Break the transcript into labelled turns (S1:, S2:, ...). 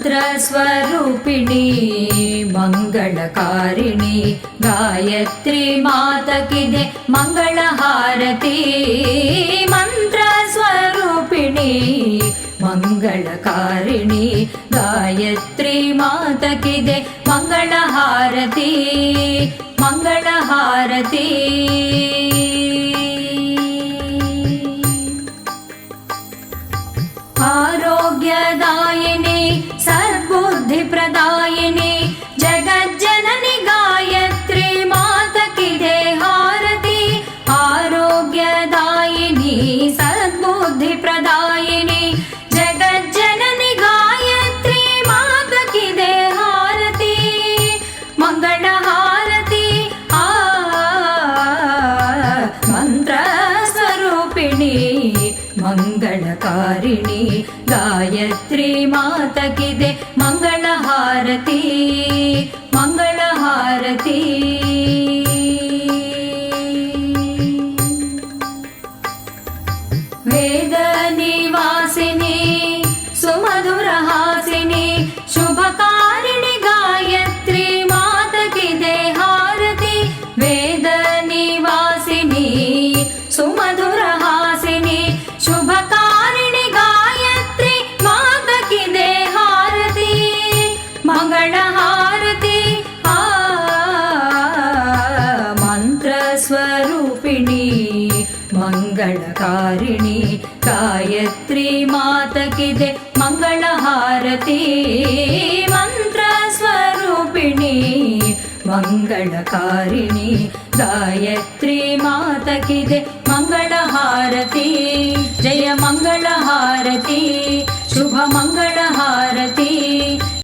S1: मंत्रस्वरूपिणी मंगलकारिणी गायत्री माता की दे मंगलहारती। मंत्रस्वरूपिणी मंगलकारिणी गायत्री माता की दे मंगलहारती मंगलहारती। आरोग्यदायिनी सद्बुद्धिप्रदायिनी जगज्जननी गायत्री माता की दे हारती। आरोग्यदायिनी सद्बुद्धिप्रदायिनी जगज्जननी गायत्री माता की दे हारती मंगलहारती। मंत्रस्वरूपिणी मंगलकारिणी गायत्री माता की दे मंगलहारती मंगलहारती। वेद निवासिनी सुमधुरहासिनी शुभकारिणी गायत्री माता की दे हारती। वेद निवासिनी सुमधुरहासिनी शुभकारिणी गायत्री माता की दे हारती मंगलहारती। मंत्रस्वरूपिणी मंगलकारिणी गायत्री माता की दे मंगलहारती। मंत्रस्वरूपिणी मंगलकारिणी गायत्री माता की दे मंगलहारती। जय मंगलहारती शुभ मंगल